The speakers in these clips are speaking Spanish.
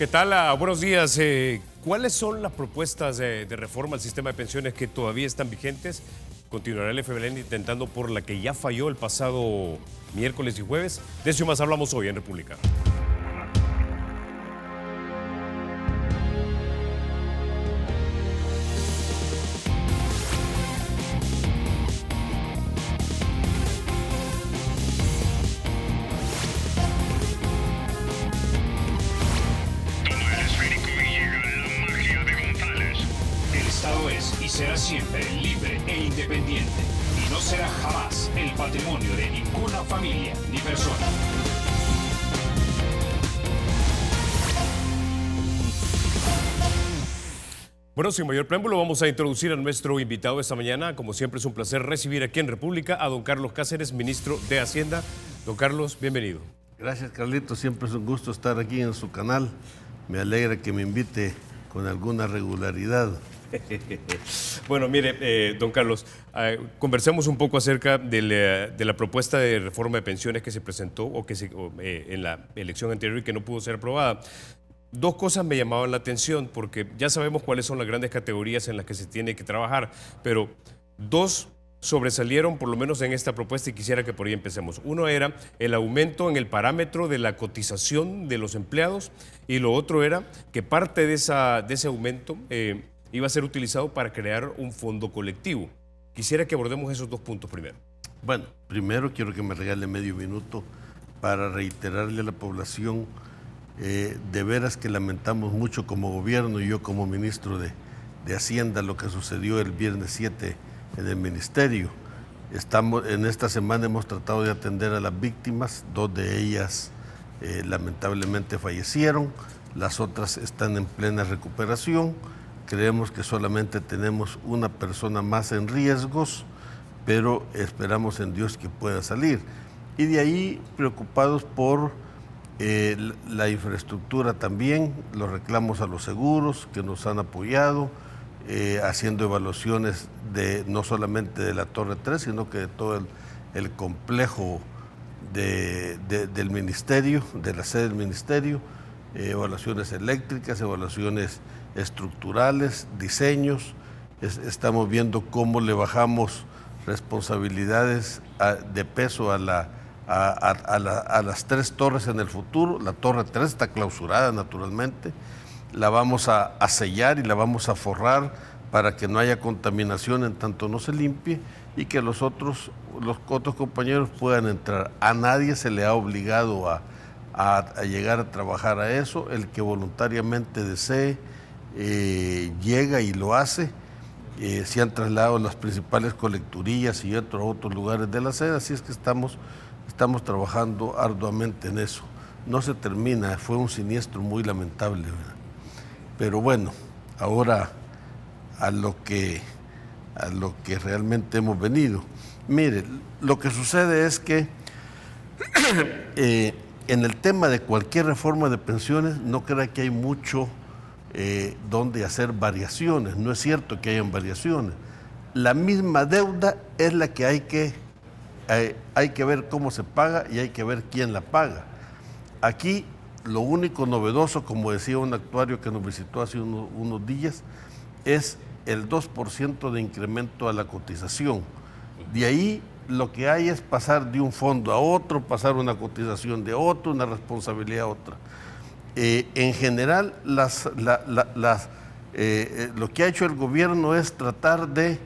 ¿Qué tal? Buenos días. ¿Cuáles son las propuestas de reforma al sistema de pensiones que todavía están vigentes? Continuará el FMLN intentando por la que ya falló el pasado miércoles y jueves. De eso y más hablamos hoy en República. Será siempre libre e independiente y no será jamás el patrimonio de ninguna familia ni persona. Bueno, sin mayor preámbulo, vamos a introducir a nuestro invitado esta mañana. Como siempre, es un placer recibir aquí en República a don Carlos Cáceres, ministro de Hacienda. Don Carlos, bienvenido. Gracias, Carlito. Siempre es un gusto estar aquí en su canal. Me alegra que me invite con alguna regularidad. Bueno, mire, don Carlos, conversemos un poco acerca de la propuesta de reforma de pensiones que se presentó en la elección anterior y que no pudo ser aprobada. Dos cosas me llamaban la atención, porque ya sabemos cuáles son las grandes categorías en las que se tiene que trabajar, pero dos sobresalieron por lo menos en esta propuesta y quisiera que por ahí empecemos. Uno era el aumento en el parámetro de la cotización de los empleados y lo otro era que parte de ese aumento iba a ser utilizado para crear un fondo colectivo. Quisiera que abordemos esos dos puntos primero. Bueno, primero quiero que me regale medio minuto para reiterarle a la población de veras que lamentamos mucho como gobierno y yo como ministro de Hacienda lo que sucedió el viernes 7 en el ministerio. En esta semana hemos tratado de atender a las víctimas, dos de ellas lamentablemente fallecieron, las otras están en plena recuperación. Creemos que solamente tenemos una persona más en riesgos, pero esperamos en Dios que pueda salir. Y de ahí preocupados por la infraestructura también, los reclamos a los seguros que nos han apoyado, haciendo evaluaciones no solamente de la Torre 3, sino que de todo el complejo del ministerio, de la sede del ministerio, evaluaciones eléctricas, evaluaciones estructurales, diseños. Estamos viendo cómo le bajamos responsabilidades de peso a las tres torres en el futuro. La Torre 3 está clausurada naturalmente, la vamos a sellar y la vamos a forrar para que no haya contaminación en tanto no se limpie y que los otros compañeros puedan entrar. A nadie se le ha obligado a llegar a trabajar a eso. El que voluntariamente desee llega y lo hace. Se han trasladado las principales colecturías y otros lugares de la sede, así es que estamos trabajando arduamente en eso. No se termina, fue un siniestro muy lamentable, ¿verdad? Pero bueno, ahora a lo que realmente hemos venido. Mire, lo que sucede es que en el tema de cualquier reforma de pensiones no crea que hay mucho donde hacer variaciones. No es cierto que hayan variaciones. La misma deuda es la que hay que ver cómo se paga y hay que ver quién la paga. Aquí lo único novedoso, como decía un actuario que nos visitó hace unos días, es el 2% de incremento a la cotización. De ahí lo que hay es pasar de un fondo a otro, pasar una cotización de otro, una responsabilidad a otra. En general, lo que ha hecho el gobierno es tratar de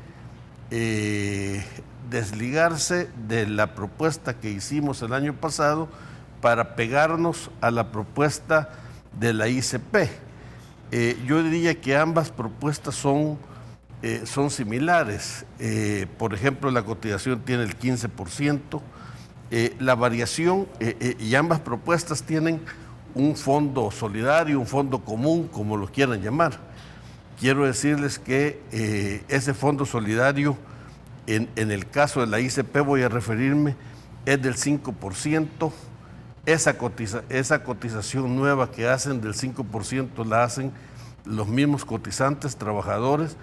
desligarse de la propuesta que hicimos el año pasado para pegarnos a la propuesta de la ICP. Yo diría que ambas propuestas son similares. Por ejemplo, la cotización tiene el 15%, la variación, y ambas propuestas tienen un fondo solidario, un fondo común, como lo quieran llamar. Quiero decirles que ese fondo solidario, en el caso de la ICP voy a referirme, es del 5%. Esa cotización nueva que hacen del 5% la hacen los mismos cotizantes, trabajadores,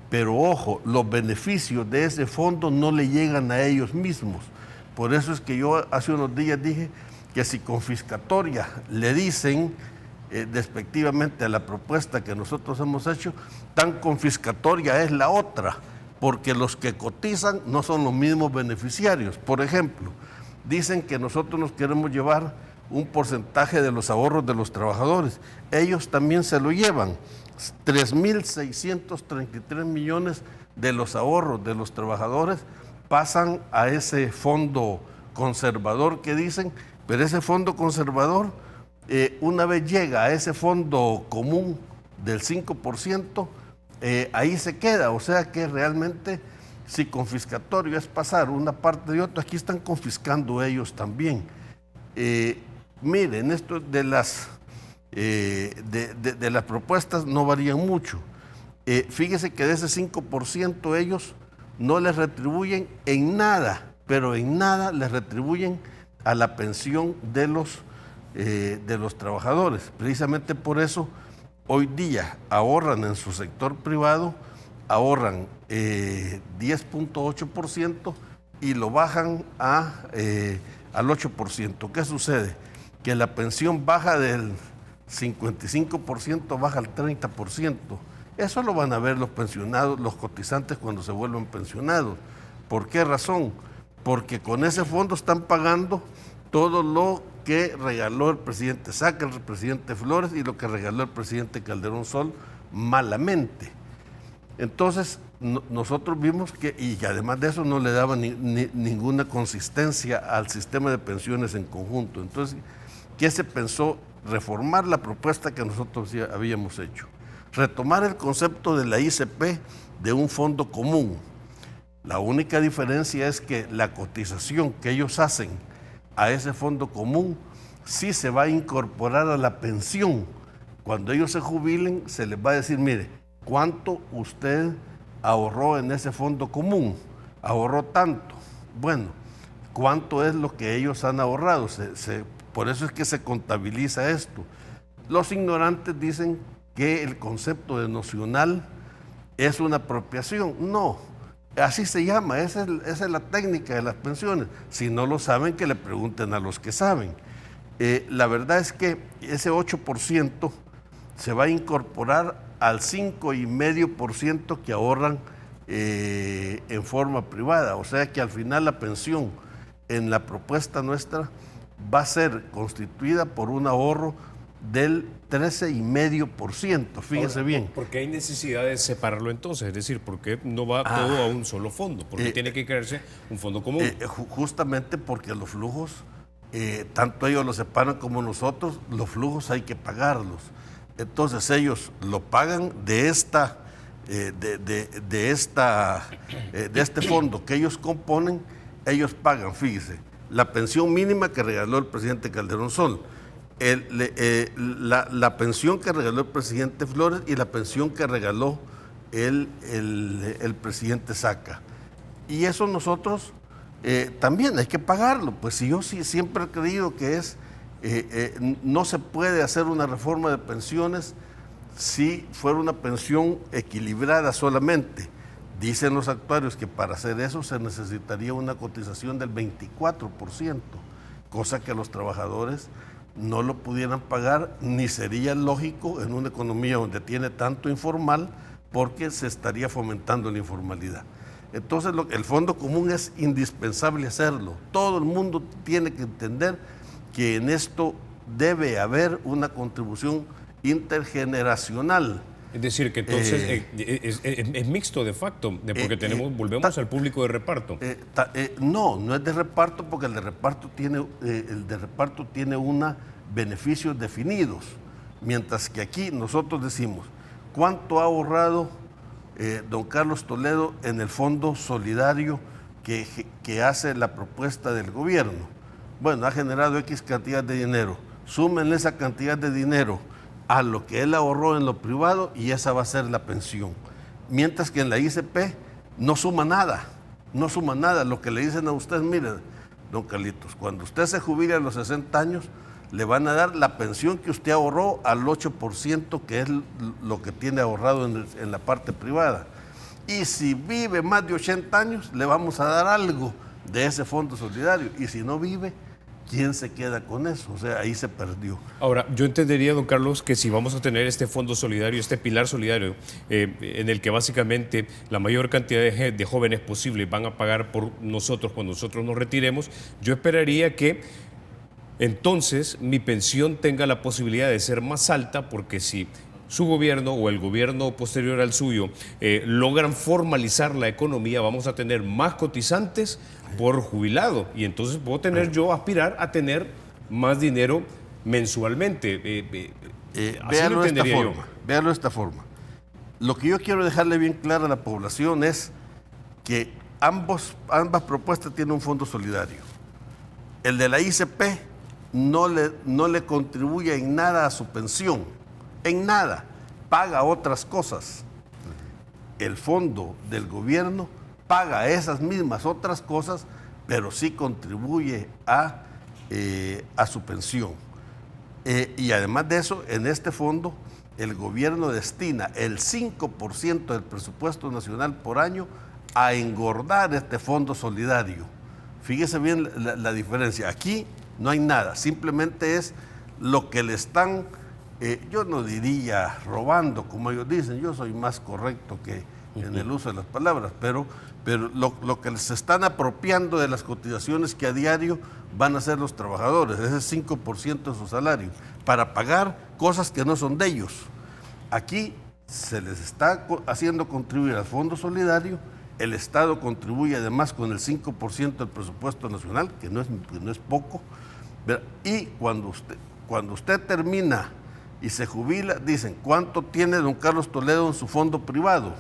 pero ojo, los beneficios de ese fondo no le llegan a ellos mismos. Por eso es que yo hace unos días dije que si confiscatoria le dicen despectivamente a la propuesta que nosotros hemos hecho, tan confiscatoria es la otra, porque los que cotizan no son los mismos beneficiarios. Por ejemplo, dicen que nosotros nos queremos llevar un porcentaje de los ahorros de los trabajadores. Ellos también se lo llevan. 3.633 millones de los ahorros de los trabajadores pasan a ese fondo conservador que dicen, pero ese fondo conservador, una vez llega a ese fondo común del 5%, ahí se queda. O sea que realmente, si confiscatorio es pasar una parte de otra, aquí están confiscando ellos también. Miren, esto de las propuestas no varían mucho. Fíjese que de ese 5% ellos no les retribuyen en nada, pero en nada les retribuyen a la pensión de los trabajadores. Precisamente por eso hoy día ahorran en su sector privado, ahorran 10.8% y lo bajan al 8%. ¿Qué sucede? Que la pensión baja del 55%, baja al 30%. Eso lo van a ver los pensionados, los cotizantes cuando se vuelvan pensionados. ¿Por qué razón? Porque con ese fondo están pagando todo lo que regaló el presidente Saca, el presidente Flores y lo que regaló el presidente Calderón Sol malamente. Entonces, nosotros vimos que, y además de eso no le daban ninguna consistencia al sistema de pensiones en conjunto. Entonces, ¿qué se pensó? Reformar la propuesta que nosotros ya habíamos hecho. Retomar el concepto de la ICP de un fondo común. La única diferencia es que la cotización que ellos hacen a ese fondo común sí se va a incorporar a la pensión. Cuando ellos se jubilen, se les va a decir, mire, ¿cuánto usted ahorró en ese fondo común? Ahorró tanto. Bueno, ¿cuánto es lo que ellos han ahorrado? Por eso es que se contabiliza esto. Los ignorantes dicen que el concepto de nocional es una apropiación. No, así se llama, esa es la técnica de las pensiones. Si no lo saben, que le pregunten a los que saben. La verdad es que ese 8% se va a incorporar al 5,5% que ahorran en forma privada. O sea que al final la pensión en la propuesta nuestra va a ser constituida por un ahorro del 13,5%, fíjese bien. ¿Por qué hay necesidad de separarlo entonces? Es decir, ¿por qué no va todo a un solo fondo? ¿Por qué tiene que crearse un fondo común? Justamente porque los flujos, tanto ellos los separan como nosotros, los flujos hay que pagarlos. Entonces ellos lo pagan de este fondo que ellos componen, ellos pagan, fíjese, la pensión mínima que regaló el presidente Calderón Sol, la pensión que regaló el presidente Flores y la pensión que regaló el presidente Saca. Y eso nosotros también hay que pagarlo. Pues si yo siempre he creído que no se puede hacer una reforma de pensiones si fuera una pensión equilibrada solamente. Dicen los actuarios que para hacer eso se necesitaría una cotización del 24%, cosa que los trabajadores no lo pudieran pagar, ni sería lógico en una economía donde tiene tanto informal, porque se estaría fomentando la informalidad. Entonces el fondo común es indispensable hacerlo. Todo el mundo tiene que entender que en esto debe haber una contribución intergeneracional. Es decir, que entonces es mixto de facto, porque volvemos al público de reparto. No es de reparto, porque el de reparto tiene beneficios definidos, mientras que aquí nosotros decimos, ¿cuánto ha ahorrado don Carlos Toledo en el fondo solidario que hace la propuesta del gobierno? Bueno, ha generado X cantidad de dinero, súmenle esa cantidad de dinero a lo que él ahorró en lo privado y esa va a ser la pensión. Mientras que en la ICP no suma nada, lo que le dicen a usted, mire, don Carlitos, cuando usted se jubile a los 60 años, le van a dar la pensión que usted ahorró al 8%, que es lo que tiene ahorrado en la parte privada. Y si vive más de 80 años, le vamos a dar algo de ese fondo solidario. Y si no vive, ¿quién se queda con eso? O sea, ahí se perdió. Ahora, yo entendería, don Carlos, que si vamos a tener este fondo solidario, este pilar solidario, en el que básicamente la mayor cantidad de jóvenes posible van a pagar por nosotros cuando nosotros nos retiremos, yo esperaría que entonces mi pensión tenga la posibilidad de ser más alta, porque si su gobierno o el gobierno posterior al suyo logran formalizar la economía, vamos a tener más cotizantes por jubilado, y entonces puedo tener yo, aspirar a tener más dinero mensualmente. Véalo de esta forma. Lo que yo quiero dejarle bien claro a la población es que ambas propuestas tienen un fondo solidario. El de la ICP no le contribuye en nada a su pensión, en nada, paga otras cosas. El fondo del gobierno paga esas mismas otras cosas, pero sí contribuye a su pensión. Y además de eso, en este fondo, el gobierno destina el 5% del presupuesto nacional por año a engordar este fondo solidario. Fíjese bien la diferencia. Aquí no hay nada, simplemente es lo que le están, yo no diría robando, como ellos dicen, yo soy más correcto que en el uso de las palabras, pero lo que les están apropiando de las cotizaciones que a diario van a hacer los trabajadores, ese 5% de su salario, para pagar cosas que no son de ellos. Aquí se les está haciendo contribuir al Fondo Solidario, el Estado contribuye además con el 5% del presupuesto nacional, que no es poco, y cuando usted termina y se jubila, dicen, ¿cuánto tiene don Carlos Toledo en su fondo privado?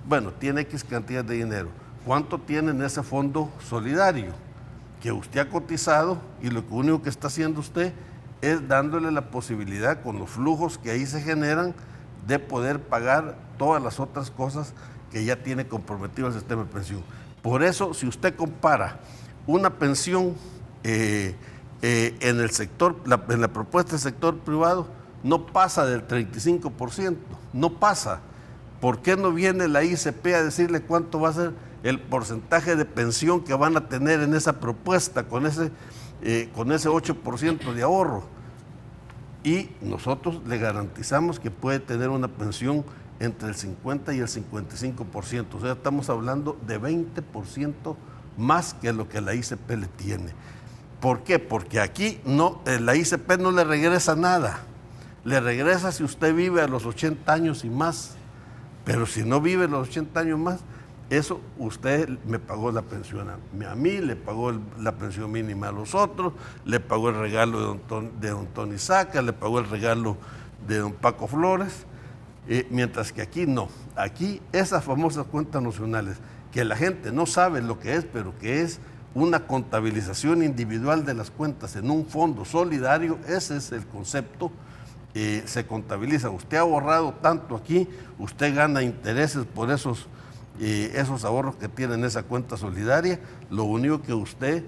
Bueno, tiene X cantidad de dinero. ¿Cuánto tiene en ese fondo solidario? Que usted ha cotizado, y lo único que está haciendo usted es dándole la posibilidad, con los flujos que ahí se generan, de poder pagar todas las otras cosas que ya tiene comprometido el sistema de pensión. Por eso, si usted compara una pensión en la propuesta del sector privado, no pasa del 35%, no pasa. ¿Por qué no viene la ICP a decirle cuánto va a ser el porcentaje de pensión que van a tener en esa propuesta con ese 8% de ahorro? Y nosotros le garantizamos que puede tener una pensión entre el 50 y el 55%. O sea, estamos hablando de 20% más que lo que la ICP le tiene. ¿Por qué? Porque aquí la ICP no le regresa nada. Le regresa si usted vive a los 80 años y más. Pero si no vive los 80 años más, eso usted me pagó la pensión a mí, le pagó la pensión mínima a los otros, le pagó el regalo de don Tony Saca, le pagó el regalo de don Paco Flores, mientras que aquí no. Aquí esas famosas cuentas nacionales, que la gente no sabe lo que es, pero que es una contabilización individual de las cuentas en un fondo solidario, ese es el concepto. Se contabiliza, usted ha ahorrado tanto aquí, usted gana intereses por esos ahorros que tiene en esa cuenta solidaria, lo único que usted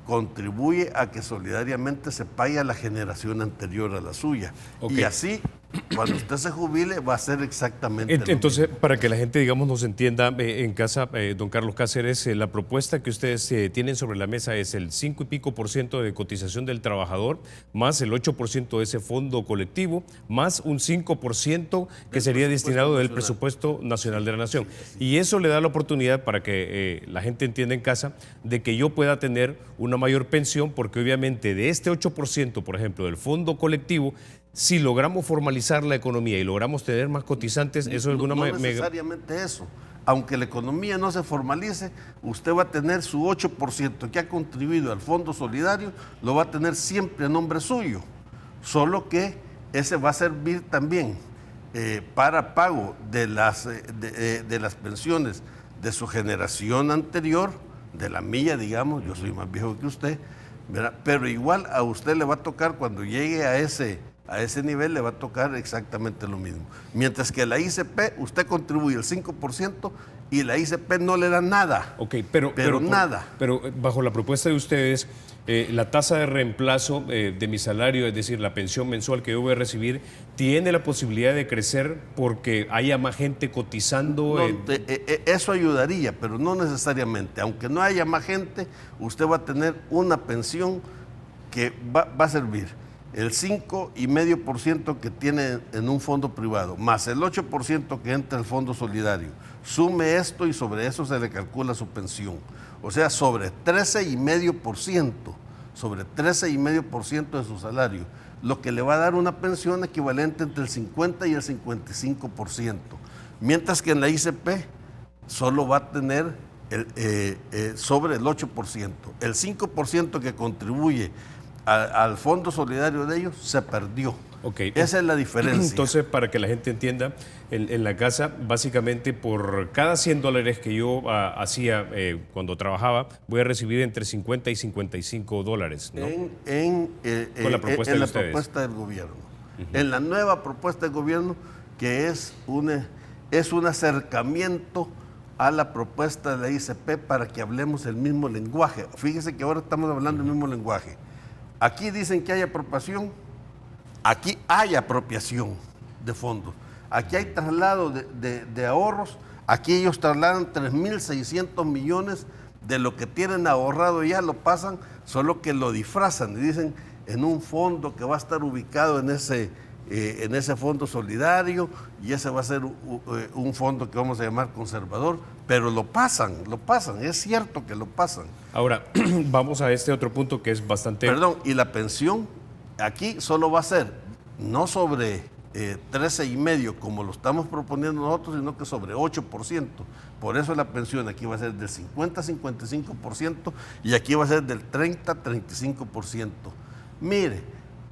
contribuye a que solidariamente se pague a la generación anterior a la suya. Okay. Y así, cuando usted se jubile, va a ser exactamente entonces, lo mismo. Para que la gente, digamos, nos entienda en casa, don Carlos Cáceres, la propuesta que ustedes tienen sobre la mesa es el 5 y pico % de cotización del trabajador, más el 8% de ese fondo colectivo, más un 5% que sería destinado del presupuesto nacional de la nación. Y eso le da la oportunidad, para que la gente entienda en casa, de que yo pueda tener una mayor pensión, porque obviamente de este 8%, por ejemplo, del fondo colectivo, si logramos formalizar la economía y logramos tener más cotizantes, eso de alguna manera... No necesariamente eso. Aunque la economía no se formalice, usted va a tener su 8% que ha contribuido al Fondo Solidario, lo va a tener siempre a nombre suyo. Solo que ese va a servir también para pago de las pensiones de su generación anterior, de la mía, digamos, yo soy más viejo que usted, ¿verdad? Pero igual a usted le va a tocar, cuando llegue a ese nivel, le va a tocar exactamente lo mismo. Mientras que la ICP, usted contribuye el 5% y la ICP no le da nada. Ok, pero nada. Pero bajo la propuesta de ustedes, la tasa de reemplazo de mi salario, es decir, la pensión mensual que yo voy a recibir, ¿tiene la posibilidad de crecer porque haya más gente cotizando? Eso ayudaría, pero no necesariamente. Aunque no haya más gente, usted va a tener una pensión que va a servir el 5,5% que tiene en un fondo privado, más el 8% que entra al fondo solidario. Sume esto y sobre eso se le calcula su pensión. O sea, sobre 13,5% de su salario, lo que le va a dar una pensión equivalente entre el 50 y el 55%. Mientras que en la ICP solo va a tener sobre el 8%. El 5% que contribuye al fondo solidario de ellos se perdió. Okay. Esa es la diferencia. Entonces, para que la gente entienda, en la casa, básicamente por cada $100 que yo hacía cuando trabajaba, voy a recibir entre 50 y 55 dólares, ¿no? Con la propuesta en de la ustedes. propuesta del gobierno. En la nueva propuesta del gobierno, que es un acercamiento a la propuesta de la ICP para que hablemos el mismo lenguaje. Fíjese que ahora estamos hablando el mismo lenguaje. Aquí dicen que hay apropiación, aquí hay apropiación de fondos. Aquí hay traslado de ahorros, aquí ellos trasladan 3.600 millones de lo que tienen ahorrado, ya lo pasan, solo que lo disfrazan y dicen en un fondo que va a estar ubicado en ese fondo solidario, y ese va a ser un fondo que vamos a llamar conservador, pero lo pasan, es cierto que lo pasan. Ahora, vamos a este otro punto que es bastante... Perdón, y la pensión aquí solo va a ser no sobre 13,5% como lo estamos proponiendo nosotros, sino que sobre 8%. Por eso la pensión aquí va a ser del 50-55% y aquí va a ser del 30-35%. Mire,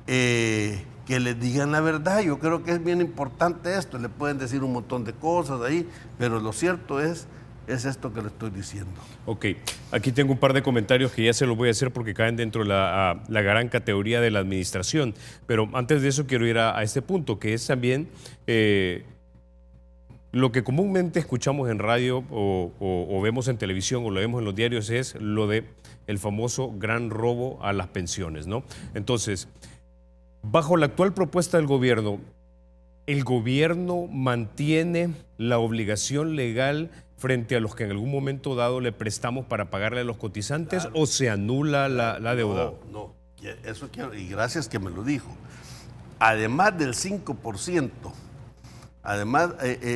que les digan la verdad, yo creo que es bien importante esto, le pueden decir un montón de cosas ahí, pero lo cierto es esto que le estoy diciendo. Ok, aquí tengo un par de comentarios que ya se los voy a hacer porque caen dentro de la gran categoría de la administración, pero antes de eso quiero ir a este punto, que es también lo que comúnmente escuchamos en radio o vemos en televisión o lo vemos en los diarios, es lo de el famoso gran robo a las pensiones, ¿no? Entonces, bajo la actual propuesta del gobierno, ¿el gobierno mantiene la obligación legal frente a los que en algún momento dado le prestamos para pagarle a los cotizantes, claro, o se anula la deuda? No, eso quiero, y gracias que me lo dijo. Además del 5%, además del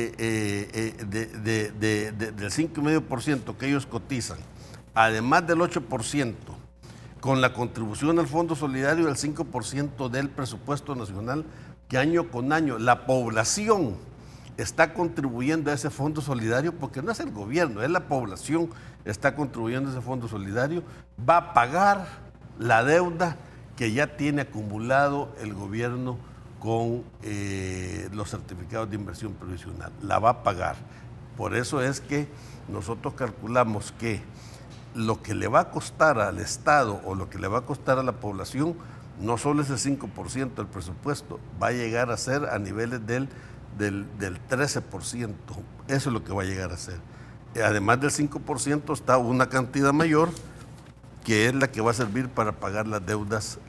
5,5% que ellos cotizan, además del 8%, con la contribución al Fondo Solidario del 5% del presupuesto nacional, que año con año la población está contribuyendo a ese Fondo Solidario, porque no es el gobierno, es la población está contribuyendo a ese Fondo Solidario, va a pagar la deuda que ya tiene acumulado el gobierno con los certificados de inversión previsional. La va a pagar. Por eso es que nosotros calculamos que lo que le va a costar al Estado o lo que le va a costar a la población, no solo ese 5% del presupuesto, va a llegar a ser a niveles del 13%. Eso es lo que va a llegar a ser. Además del 5% está una cantidad mayor, que es la que va a servir para pagar las deudas,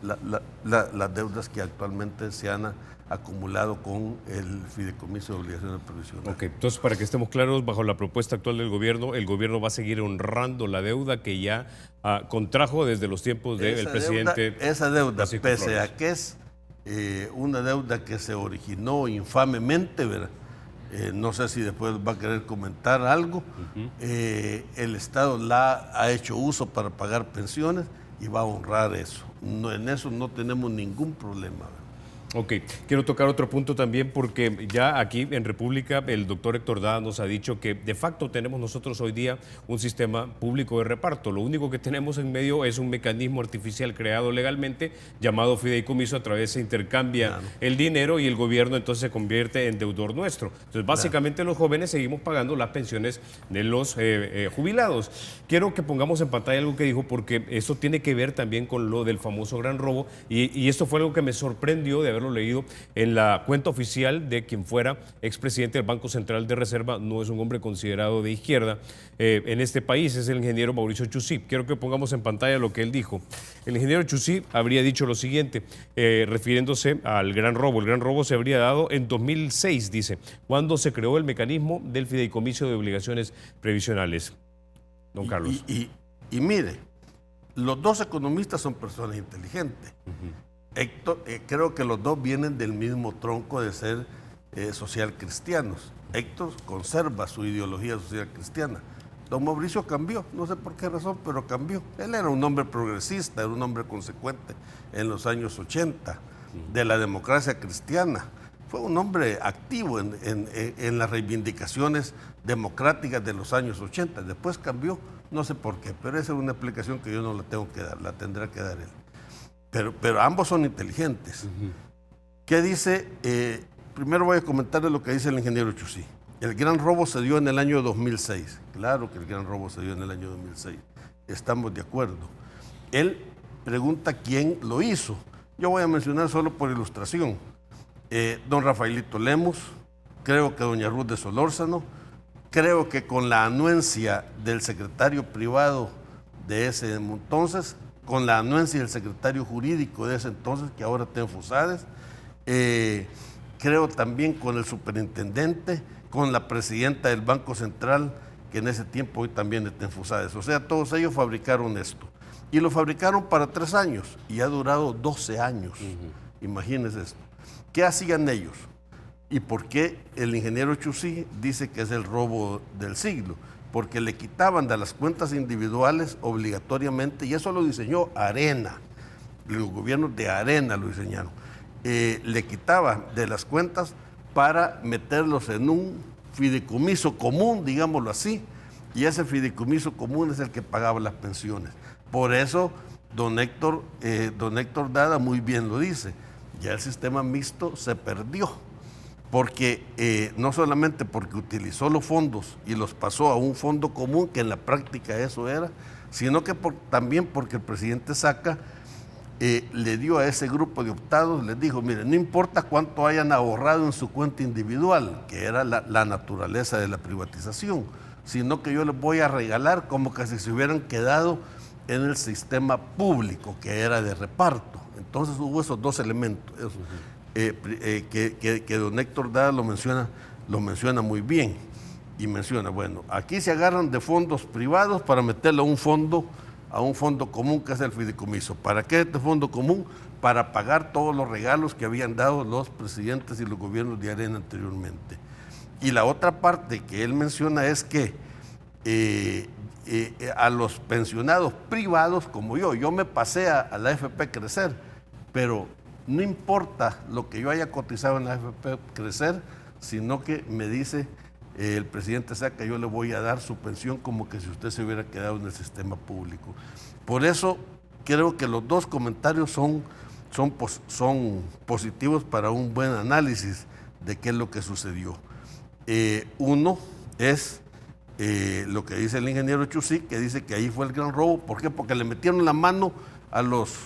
las deudas que actualmente se han acumulado con el Fideicomiso de Obligaciones Previsionales. Ok, entonces para que estemos claros, bajo la propuesta actual del gobierno, el gobierno va a seguir honrando la deuda que ya contrajo desde los tiempos del presidente. Esa deuda, Francisco pese Flores, a que es una deuda que se originó infamemente, ¿verdad? No sé si después va a querer comentar algo. El Estado la ha hecho uso para pagar pensiones y va a honrar eso. No, en eso no tenemos ningún problema, ¿verdad? Ok, quiero tocar otro punto también porque ya aquí en República el doctor Héctor Dada nos ha dicho que de facto tenemos nosotros hoy día un sistema público de reparto. Lo único que tenemos en medio es un mecanismo artificial creado legalmente llamado fideicomiso. A través se intercambia el dinero y el gobierno entonces se convierte en deudor nuestro. Entonces básicamente los jóvenes seguimos pagando las pensiones de los jubilados. Quiero que pongamos en pantalla algo que dijo porque eso tiene que ver también con lo del famoso gran robo y esto fue algo que me sorprendió de haberlo leído en la cuenta oficial de quien fuera expresidente del Banco Central de Reserva. No es un hombre considerado de izquierda en este país, es el ingeniero Mauricio Chusí. Quiero que pongamos en pantalla lo que él dijo. El ingeniero Chusí habría dicho lo siguiente, refiriéndose al gran robo. El gran robo se habría dado en 2006, dice, cuando se creó el mecanismo del fideicomiso de obligaciones previsionales. Don Carlos. Y mire, los dos economistas son personas inteligentes. Héctor, creo que los dos vienen del mismo tronco de ser social cristianos. Héctor conserva su ideología social cristiana. Don Mauricio cambió, no sé por qué razón, pero cambió. Él era un hombre progresista, era un hombre consecuente en los años 80, de la democracia cristiana. Fue un hombre activo en las reivindicaciones democráticas de los años 80. Después cambió, no sé por qué, pero esa es una explicación que yo no la tengo que dar, la tendrá que dar él. Pero ambos son inteligentes. ¿Qué dice? Primero voy a comentarle lo que dice el ingeniero Chusí. El gran robo se dio en el año 2006. Claro que el gran robo se dio en el año 2006. Estamos de acuerdo. Él pregunta quién lo hizo. Yo voy a mencionar solo por ilustración. Don Rafaelito Lemus, creo que doña Ruth de Solórzano, creo que con la anuencia del secretario privado de ese entonces, con la anuencia del secretario jurídico de ese entonces, que ahora está en Fusades, creo también con el superintendente, con la presidenta del Banco Central, que en ese tiempo hoy también está en Fusades. O sea, todos ellos fabricaron esto. Y lo fabricaron para 3 años y ha durado 12 años. Imagínense esto. ¿Qué hacían ellos? ¿Y por qué el ingeniero Chusí dice que es el robo del siglo? Porque le quitaban de las cuentas individuales obligatoriamente, y eso lo diseñó Arena, los gobiernos de Arena lo diseñaron, le quitaban de las cuentas para meterlos en un fideicomiso común, digámoslo así, y ese fideicomiso común es el que pagaba las pensiones. Por eso don Héctor Dada muy bien lo dice, ya el sistema mixto se perdió, porque no solamente porque utilizó los fondos y los pasó a un fondo común, que en la práctica eso era, sino que también porque el presidente Saca le dio a ese grupo de optados, les dijo, miren, no importa cuánto hayan ahorrado en su cuenta individual, que era la naturaleza de la privatización, sino que yo les voy a regalar como que si se hubieran quedado en el sistema público, que era de reparto. Entonces hubo esos dos elementos, que don Héctor Dada lo menciona muy bien, y menciona, bueno, aquí se agarran de fondos privados para meterlo a un fondo común, que es el fideicomiso. ¿Para qué este fondo común? Para pagar todos los regalos que habían dado los presidentes y los gobiernos de Arena anteriormente. Y la otra parte que él menciona es que a los pensionados privados como yo me pasé a la AFP Crecer, pero no importa lo que yo haya cotizado en la AFP Crecer, sino que me dice el presidente Saca, yo le voy a dar su pensión como que si usted se hubiera quedado en el sistema público. Por eso creo que los dos comentarios son positivos para un buen análisis de qué es lo que sucedió. Uno es lo que dice el ingeniero Chusí, que dice que ahí fue el gran robo. ¿Por qué? Porque le metieron la mano a los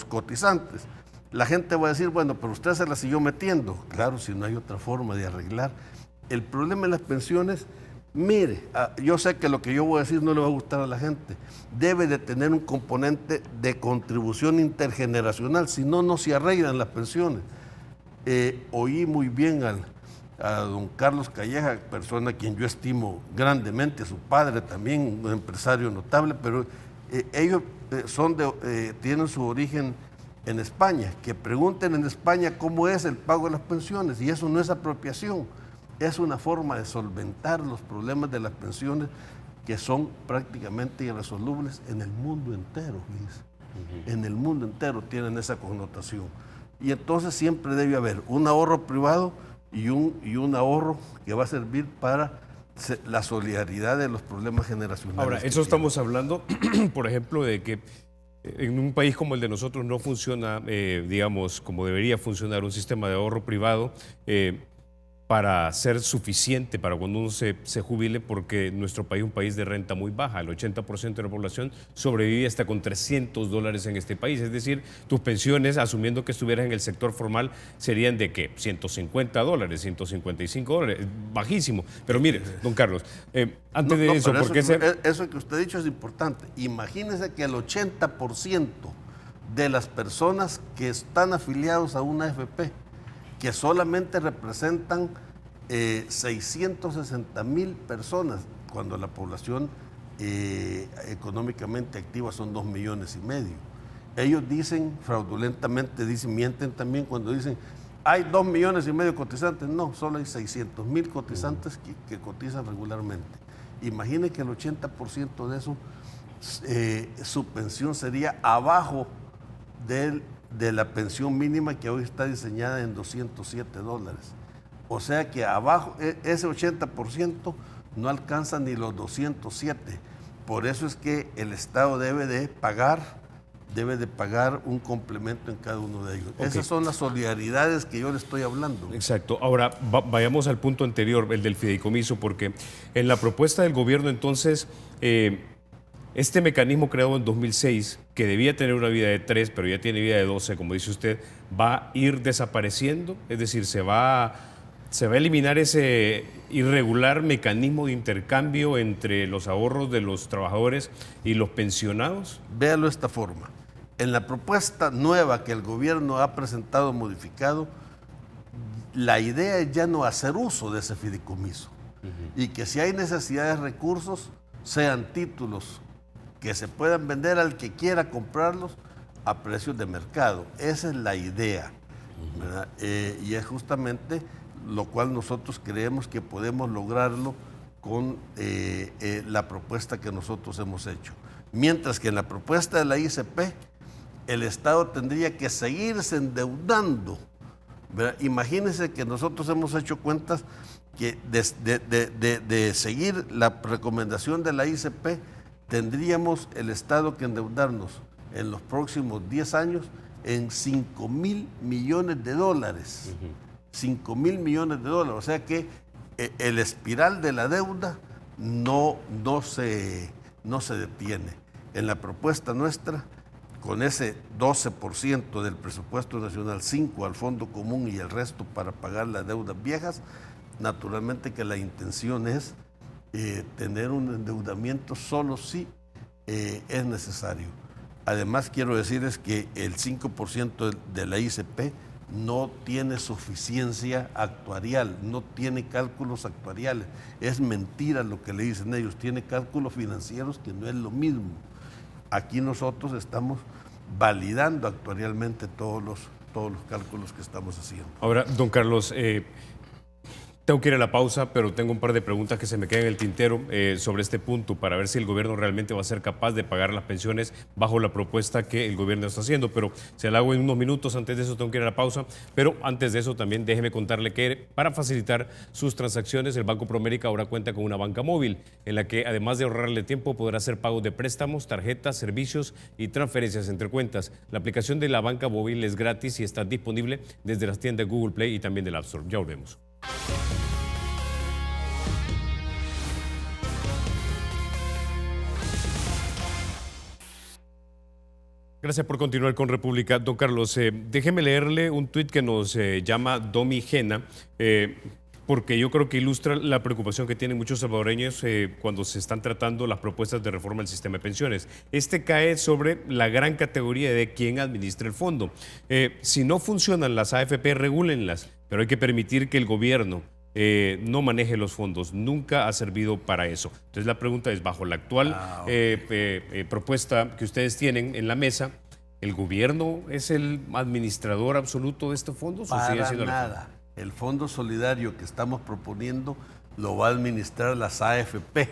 cotizantes. La gente va a decir, bueno, pero usted se la siguió metiendo. Claro, si no hay otra forma de arreglar. El problema en las pensiones, mire, yo sé que lo que yo voy a decir no le va a gustar a la gente. Debe de tener un componente de contribución intergeneracional, si no, no se arreglan las pensiones. Oí muy bien a don Carlos Calleja, persona a quien yo estimo grandemente, su padre también, un empresario notable, pero ellos tienen su origen en España. Que pregunten en España cómo es el pago de las pensiones, y eso no es apropiación, es una forma de solventar los problemas de las pensiones que son prácticamente irresolubles en el mundo entero, fíjense. En el mundo entero tienen esa connotación. Y entonces siempre debe haber un ahorro privado y un ahorro que va a servir para la solidaridad de los problemas generacionales. Ahora, eso estamos hablando, por ejemplo, de que en un país como el de nosotros no funciona, digamos, como debería funcionar un sistema de ahorro privado para ser suficiente para cuando uno se jubile, porque nuestro país es un país de renta muy baja. El 80% de la población sobrevive hasta con $300 en este país. Es decir, tus pensiones, asumiendo que estuvieras en el sector formal, serían de ¿qué? $150, $155, bajísimo. Pero mire, don Carlos, antes de eso, ¿por qué eso que usted ha dicho es importante. Imagínese que el 80% de las personas que están afiliados a una AFP, que solamente representan 660,000 personas, cuando la población económicamente activa son 2,5 millones. Ellos dicen fraudulentamente, mienten también cuando dicen hay 2,5 millones cotizantes. No, solo hay 600,000 cotizantes que cotizan regularmente. Imagine que el 80% de eso, su pensión sería abajo de la pensión mínima que hoy está diseñada en $207. O sea que abajo, ese 80% no alcanza ni los 207. Por eso es que el Estado debe de pagar un complemento en cada uno de ellos. Okay. Esas son las solidaridades que yo le estoy hablando. Exacto. Ahora, vayamos al punto anterior, el del fideicomiso, porque en la propuesta del gobierno, entonces, este mecanismo creado en 2006, que debía tener una vida de 3, pero ya tiene vida de 12, como dice usted, ¿va a ir desapareciendo? Es decir, ¿se va a eliminar ese irregular mecanismo de intercambio entre los ahorros de los trabajadores y los pensionados? Véalo de esta forma. En la propuesta nueva que el gobierno ha presentado modificado, la idea es ya no hacer uso de ese fideicomiso y que si hay necesidad de recursos, sean títulos que se puedan vender al que quiera comprarlos a precios de mercado. Esa es la idea, ¿verdad? Y es justamente lo cual nosotros creemos que podemos lograrlo con la propuesta que nosotros hemos hecho. Mientras que en la propuesta de la ICP, el Estado tendría que seguirse endeudando, ¿verdad? Imagínense que nosotros hemos hecho cuentas que de seguir la recomendación de la ICP, tendríamos el Estado que endeudarnos en los próximos 10 años en $5,000 millones. 5,000 millones de dólares, o sea que el espiral de la deuda no se detiene. En la propuesta nuestra, con ese 12% del presupuesto nacional, 5% al fondo común y el resto para pagar las deudas viejas, naturalmente que la intención es tener un endeudamiento solo si es necesario. Además, quiero decirles que el 5% de la ICP no tiene suficiencia actuarial, no tiene cálculos actuariales. Es mentira lo que le dicen ellos, tiene cálculos financieros que no es lo mismo. Aquí nosotros estamos validando actuarialmente todos los cálculos que estamos haciendo. Ahora, don Carlos, tengo que ir a la pausa, pero tengo un par de preguntas que se me quedan en el tintero sobre este punto para ver si el gobierno realmente va a ser capaz de pagar las pensiones bajo la propuesta que el gobierno está haciendo. Pero se la hago en unos minutos. Antes de eso tengo que ir a la pausa. Pero antes de eso también déjeme contarle que para facilitar sus transacciones, el Banco Promérica ahora cuenta con una banca móvil en la que además de ahorrarle tiempo podrá hacer pagos de préstamos, tarjetas, servicios y transferencias entre cuentas. La aplicación de la banca móvil es gratis y está disponible desde las tiendas Google Play y también del App Store. Ya volvemos. Gracias por continuar con República. Don Carlos, déjeme leerle un tuit que nos llama Domi Gena, porque yo creo que ilustra la preocupación que tienen muchos salvadoreños cuando se están tratando las propuestas de reforma del sistema de pensiones. Este cae sobre la gran categoría de quién administra el fondo. Si no funcionan las AFP, regúlenlas, pero hay que permitir que el gobierno no maneje los fondos. Nunca ha servido para eso. Entonces la pregunta es, bajo la actual propuesta que ustedes tienen en la mesa, ¿el gobierno es el administrador absoluto de estos fondos? Para nada. El fondo solidario que estamos proponiendo lo va a administrar las AFP.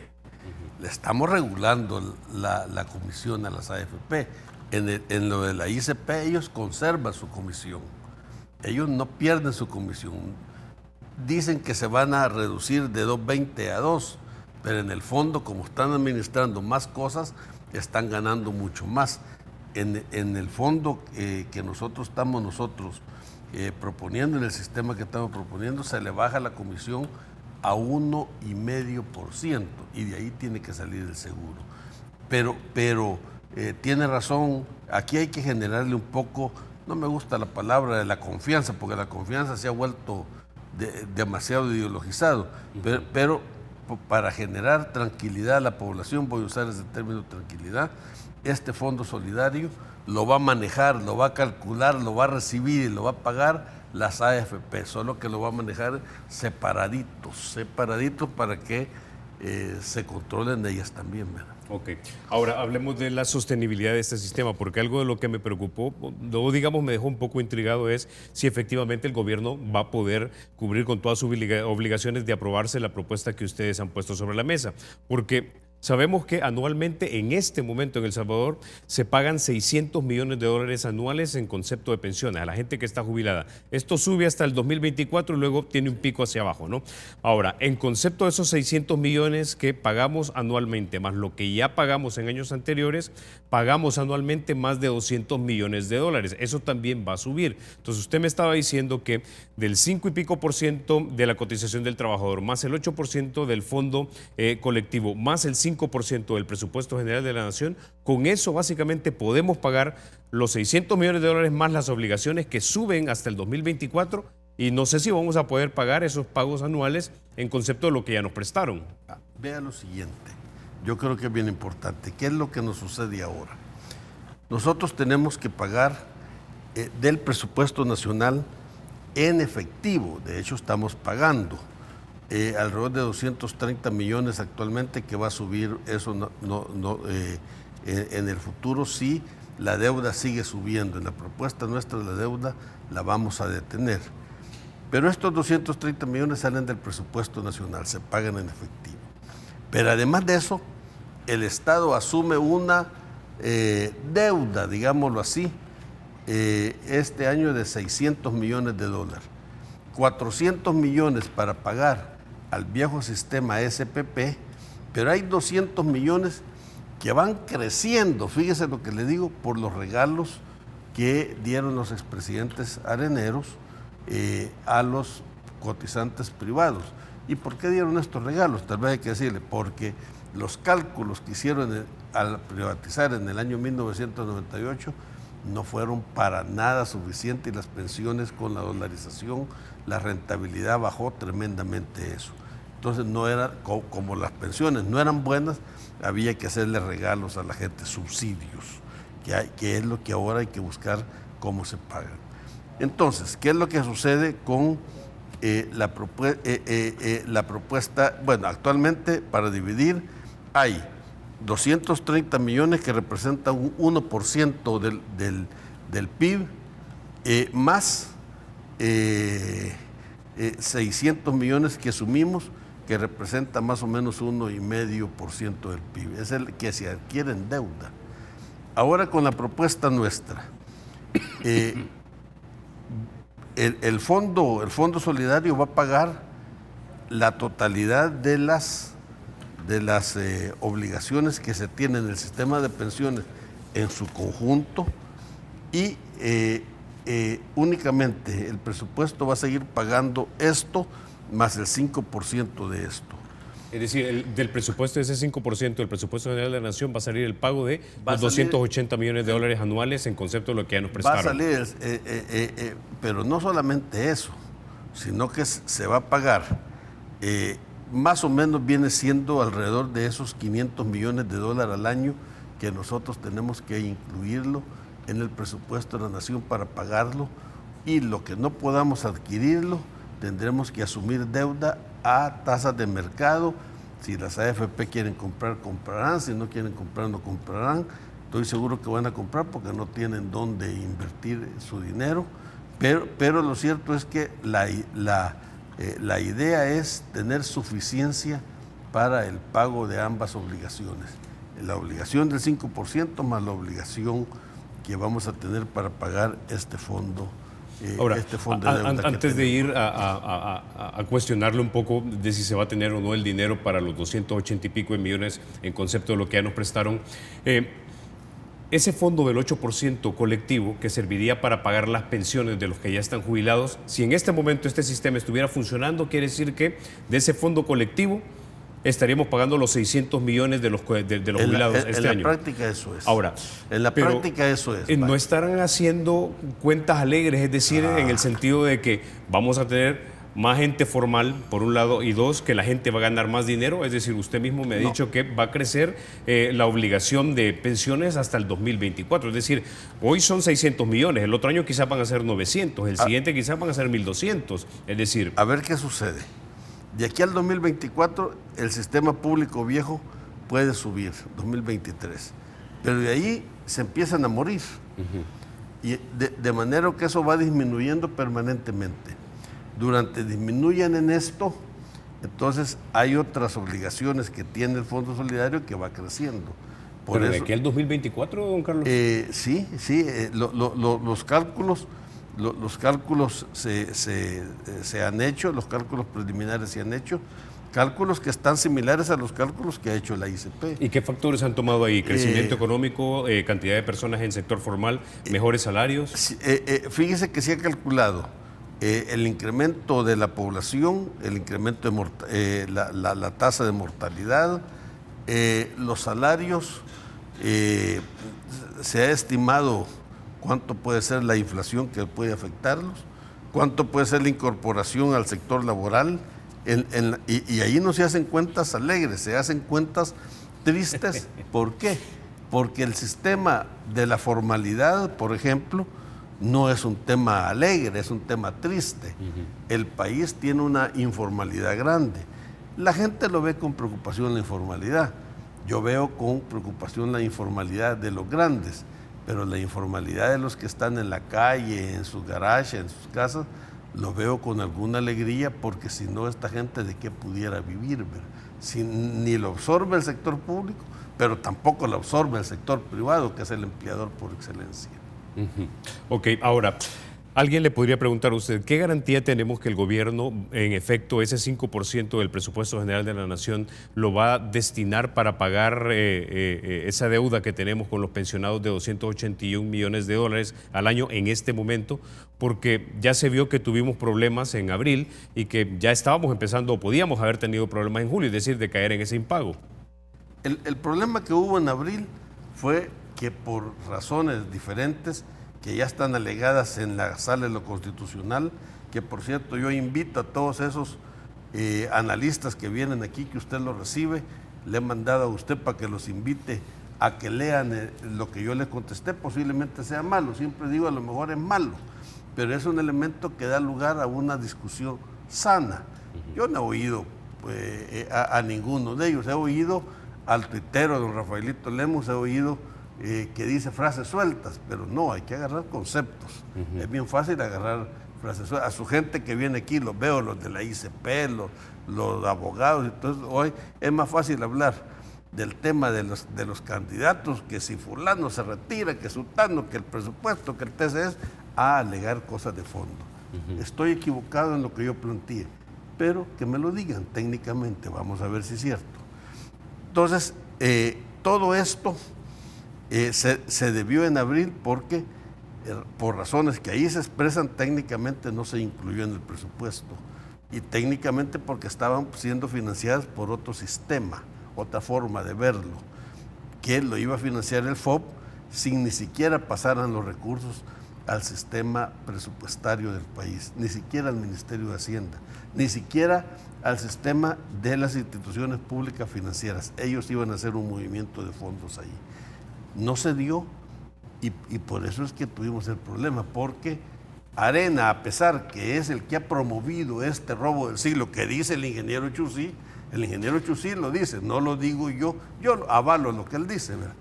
Le estamos regulando la comisión a las AFP. En lo de la ICP ellos conservan su comisión. Ellos no pierden su comisión. Dicen que se van a reducir de 2.20 a 2, pero en el fondo, como están administrando más cosas, están ganando mucho más. En el fondo que nosotros estamos proponiendo, en el sistema que estamos proponiendo, se le baja la comisión a 1,5% y de ahí tiene que salir el seguro. Pero tiene razón, aquí hay que generarle un poco, no me gusta la palabra de la confianza, porque la confianza se ha vuelto demasiado ideologizado, pero para generar tranquilidad a la población, voy a usar ese término tranquilidad, este fondo solidario lo va a manejar, lo va a calcular, lo va a recibir y lo va a pagar las AFP, solo que lo va a manejar separaditos para que se controlen ellas también, ¿verdad? Ok. Ahora hablemos de la sostenibilidad de este sistema, porque algo de lo que me preocupó, o digamos me dejó un poco intrigado, es si efectivamente el gobierno va a poder cubrir con todas sus obligaciones de aprobarse la propuesta que ustedes han puesto sobre la mesa. Porque sabemos que anualmente en este momento en El Salvador se pagan 600 millones de dólares anuales en concepto de pensiones a la gente que está jubilada. Esto sube hasta el 2024 y luego tiene un pico hacia abajo, ¿no? Ahora, en concepto de esos 600 millones que pagamos anualmente, más lo que ya pagamos en años anteriores, pagamos anualmente más de 200 millones de dólares. Eso también va a subir. Entonces usted me estaba diciendo que del 5 y pico por ciento de la cotización del trabajador, más el 8% del fondo colectivo, más el 5% del presupuesto general de la nación, con eso básicamente podemos pagar los 600 millones de dólares más las obligaciones que suben hasta el 2024 y no sé si vamos a poder pagar esos pagos anuales en concepto de lo que ya nos prestaron. Vea lo siguiente, yo creo que es bien importante. ¿Qué es lo que nos sucede ahora? Nosotros tenemos que pagar del presupuesto nacional en efectivo, de hecho estamos pagando alrededor de 230 millones actualmente, que va a subir eso en el futuro si la deuda sigue subiendo. En la propuesta nuestra la deuda la vamos a detener. Pero estos 230 millones salen del presupuesto nacional, se pagan en efectivo. Pero además de eso, el Estado asume una deuda, digámoslo así, este año de 600 millones de dólares. 400 millones para pagar al viejo sistema SPP, pero hay 200 millones que van creciendo, fíjese lo que le digo, por los regalos que dieron los expresidentes areneros a los cotizantes privados. ¿Y por qué dieron estos regalos? Tal vez hay que decirle, porque los cálculos que hicieron al privatizar en el año 1998 no fueron para nada suficientes y las pensiones con la dolarización, la rentabilidad bajó tremendamente eso. Entonces no era, como las pensiones no eran buenas, había que hacerle regalos a la gente, subsidios, que es lo que ahora hay que buscar cómo se pagan. Entonces, ¿qué es lo que sucede con la propuesta? Bueno, actualmente para dividir hay 230 millones que representan un 1% del PIB, más 600 millones que asumimos, que representa más o menos 1,5% del PIB. Es el que se adquiere en deuda. Ahora con la propuesta nuestra, el fondo solidario va a pagar la totalidad de las obligaciones que se tienen en el sistema de pensiones en su conjunto y únicamente el presupuesto va a seguir pagando esto más el 5% de esto. Es decir, del presupuesto, ese 5% del presupuesto general de la nación va a salir el pago de los 280 millones de dólares anuales en concepto de lo que ya nos prestaron. Va a salir, pero no solamente eso, sino que se va a pagar, más o menos viene siendo alrededor de esos 500 millones de dólares al año que nosotros tenemos que incluirlo en el presupuesto de la nación para pagarlo, y lo que no podamos adquirirlo tendremos que asumir deuda a tasas de mercado. Si las AFP quieren comprar, comprarán; si no quieren comprar, no comprarán. Estoy seguro que van a comprar porque no tienen dónde invertir su dinero, pero lo cierto es que la idea es tener suficiencia para el pago de ambas obligaciones. La obligación del 5% más la obligación que vamos a tener para pagar este fondo. Ahora, este fondo de deuda antes de ir a cuestionarle un poco de si se va a tener o no el dinero para los 280 y pico de millones en concepto de lo que ya nos prestaron, ese fondo del 8% colectivo que serviría para pagar las pensiones de los que ya están jubilados, si en este momento este sistema estuviera funcionando, quiere decir que de ese fondo colectivo estaríamos pagando los 600 millones de los jubilados este año. En la práctica eso es. Ahora, en la práctica eso es. ¿No estarán haciendo cuentas alegres? Es decir, en el sentido de que vamos a tener más gente formal, por un lado, y dos, que la gente va a ganar más dinero. Es decir, usted mismo me ha dicho que va a crecer la obligación de pensiones hasta el 2024. Es decir, hoy son 600 millones, el otro año quizás van a ser 900, el siguiente quizás van a ser 1.200. Es decir... A ver qué sucede. De aquí al 2024, el sistema público viejo puede subir, 2023. Pero de ahí se empiezan a morir. Y de manera que eso va disminuyendo permanentemente. Durante disminuyan en esto, entonces hay otras obligaciones que tiene el Fondo Solidario que va creciendo. Por ¿Pero de aquí al 2024, don Carlos? Sí, los cálculos se han hecho, los cálculos preliminares se han hecho, cálculos que están similares a los cálculos que ha hecho la ICP. ¿Y qué factores han tomado ahí? ¿Crecimiento económico, cantidad de personas en sector formal, mejores salarios? Fíjese que se ha calculado el incremento de la población, el incremento de la tasa de mortalidad, los salarios, se ha estimado cuánto puede ser la inflación que puede afectarlos, cuánto puede ser la incorporación al sector laboral, y ahí no se hacen cuentas alegres, se hacen cuentas tristes. ¿Por qué? Porque el sistema de la formalidad, por ejemplo, no es un tema alegre, es un tema triste. El país tiene una informalidad grande. La gente lo ve con preocupación la informalidad. Yo veo con preocupación la informalidad de los grandes, pero la informalidad de los que están en la calle, en sus garajes, en sus casas, lo veo con alguna alegría, porque si no, esta gente de qué pudiera vivir, ¿verdad? Si ni lo absorbe el sector público, pero tampoco lo absorbe el sector privado, que es el empleador por excelencia. Ok, ahora, alguien le podría preguntar a usted, ¿qué garantía tenemos que el gobierno, en efecto, ese 5% del presupuesto general de la Nación lo va a destinar para pagar esa deuda que tenemos con los pensionados de 281 millones de dólares al año en este momento? Porque ya se vio que tuvimos problemas en abril y que ya estábamos empezando, o podíamos haber tenido problemas en julio, es decir, de caer en ese impago. El problema que hubo en abril fue que por razones diferentes, que ya están alegadas en la Sala de lo Constitucional, que por cierto yo invito a todos esos analistas que vienen aquí, que usted los recibe, le he mandado a usted para que los invite a que lean lo que yo les contesté. Posiblemente sea malo, siempre digo a lo mejor es malo, pero es un elemento que da lugar a una discusión sana. Yo no he oído a ninguno de ellos, he oído al tuitero don Rafaelito Lemus, he oído que dice frases sueltas, pero no, hay que agarrar conceptos. Es bien fácil agarrar frases sueltas. A su gente que viene aquí, los veo, los de la ICP, los abogados, entonces hoy es más fácil hablar del tema de los candidatos, que si fulano se retira, que sultano, que el presupuesto, que el TCS, a alegar cosas de fondo. Estoy equivocado en lo que yo planteé, pero que me lo digan técnicamente, vamos a ver si es cierto. Entonces, todo esto se debió en abril porque, por razones que ahí se expresan técnicamente, no se incluyó en el presupuesto, y técnicamente porque estaban siendo financiadas por otro sistema, otra forma de verlo, que lo iba a financiar el FOP sin ni siquiera pasaran los recursos al sistema presupuestario del país, ni siquiera al Ministerio de Hacienda, ni siquiera al sistema de las instituciones públicas financieras. Ellos iban a hacer un movimiento de fondos ahí. No se dio, y por eso es que tuvimos el problema, porque Arena, a pesar que es el que ha promovido este robo del siglo, que dice el ingeniero Chusí lo dice, no lo digo yo avalo lo que él dice, ¿verdad?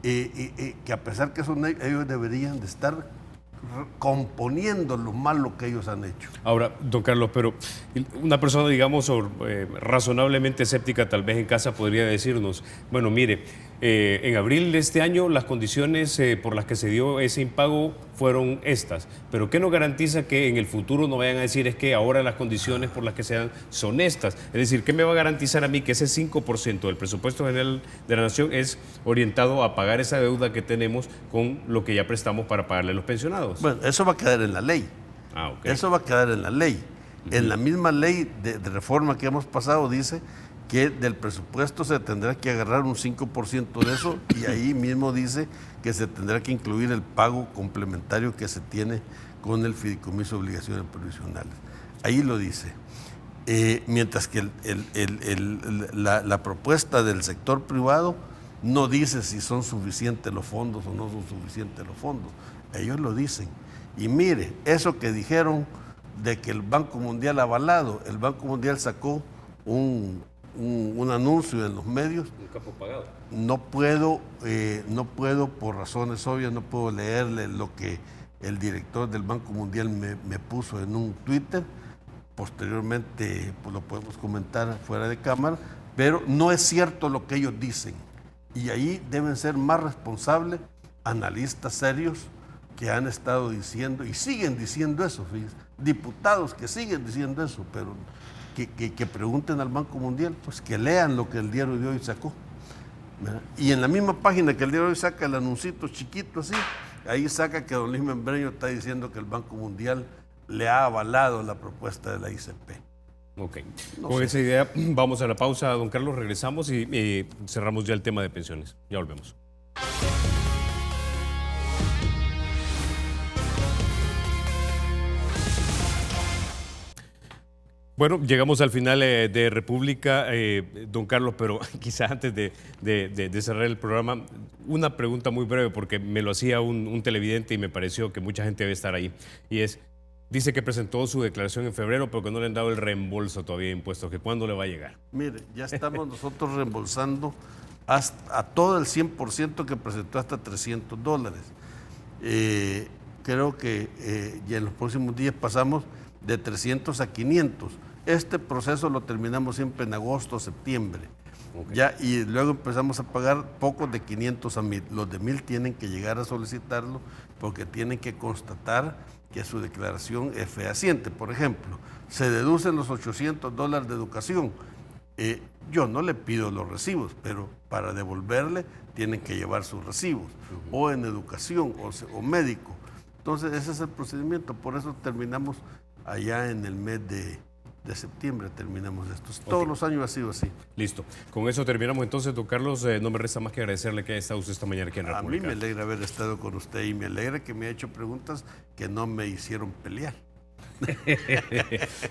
Que a pesar que son ellos deberían de estar componiendo lo malo que ellos han hecho. Ahora, don Carlos, pero una persona, digamos, razonablemente escéptica tal vez en casa podría decirnos, bueno, mire, en abril de este año las condiciones por las que se dio ese impago fueron estas, pero ¿qué nos garantiza que en el futuro no vayan a decir es que ahora las condiciones por las que se dan son estas? Es decir, ¿qué me va a garantizar a mí que ese 5% del presupuesto general de la Nación es orientado a pagar esa deuda que tenemos con lo que ya prestamos para pagarle a los pensionados? Bueno, eso va a quedar en la ley. Okay. Eso va a quedar en la ley. En la misma ley de reforma que hemos pasado dice que del presupuesto se tendrá que agarrar un 5% de eso, y ahí mismo dice que se tendrá que incluir el pago complementario que se tiene con el fideicomiso de obligaciones provisionales. Ahí lo dice. Mientras que la propuesta del sector privado no dice si son suficientes los fondos o no son suficientes los fondos. Ellos lo dicen. Y mire, eso que dijeron de que el Banco Mundial ha avalado. El Banco Mundial sacó un anuncio en los medios. Un capo pagado. No puedo, por razones obvias, no puedo leerle lo que el director del Banco Mundial me puso en un Twitter. Posteriormente pues, lo podemos comentar fuera de cámara, pero no es cierto lo que ellos dicen. Y ahí deben ser más responsables analistas serios que han estado diciendo y siguen diciendo eso, fíjense, diputados que siguen diciendo eso, pero que pregunten al Banco Mundial, pues que lean lo que el diario de hoy sacó, ¿verdad? Y en la misma página que el diario de hoy saca el anuncito chiquito así, ahí saca que don Luis Membreño está diciendo que el Banco Mundial le ha avalado la propuesta de la ICP. Ok. No Con sé. esa idea, vamos a la pausa, don Carlos, regresamos y cerramos ya el tema de pensiones. Ya volvemos. Bueno, llegamos al final de República, don Carlos, pero quizá antes de cerrar el programa, una pregunta muy breve, porque me lo hacía un televidente y me pareció que mucha gente debe estar ahí. Y es, dice que presentó su declaración en febrero, pero que no le han dado el reembolso todavía de impuestos, que ¿cuándo le va a llegar? Mire, ya estamos nosotros reembolsando a todo el 100% que presentó hasta $300. Creo que ya en los próximos días pasamos de 300 a 500. Este proceso lo terminamos siempre en agosto o septiembre. Okay. Ya, y luego empezamos a pagar pocos de 500 a 1000. Los de 1000 tienen que llegar a solicitarlo porque tienen que constatar que su declaración es fehaciente. Por ejemplo, se deducen los $800 de educación. Yo no le pido los recibos, pero para devolverle tienen que llevar sus recibos, o en educación o médico. Entonces ese es el procedimiento, por eso terminamos allá en el mes de septiembre, terminamos esto. Okay. Todos los años ha sido así. Listo. Con eso terminamos entonces, don Carlos. No me resta más que agradecerle que haya estado usted esta mañana aquí en República. A mí me alegra haber estado con usted y me alegra que me ha hecho preguntas que no me hicieron pelear.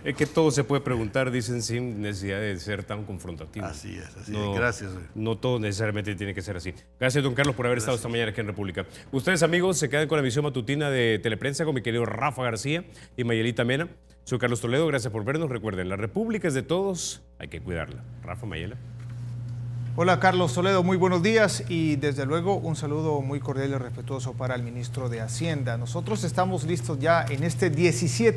Es que todo se puede preguntar, dicen, sin necesidad de ser tan confrontativo. Así es, así es. Gracias. No todo necesariamente tiene que ser así. Gracias, don Carlos, por haber estado esta mañana aquí en República. Ustedes, amigos, se quedan con la emisión matutina de Teleprensa con mi querido Rafa García y Mayelita Mena. Soy Carlos Toledo, gracias por vernos. Recuerden, la República es de todos, hay que cuidarla. Rafa, Mayela. Hola, Carlos Toledo, muy buenos días y desde luego un saludo muy cordial y respetuoso para el ministro de Hacienda. Nosotros estamos listos ya en este 17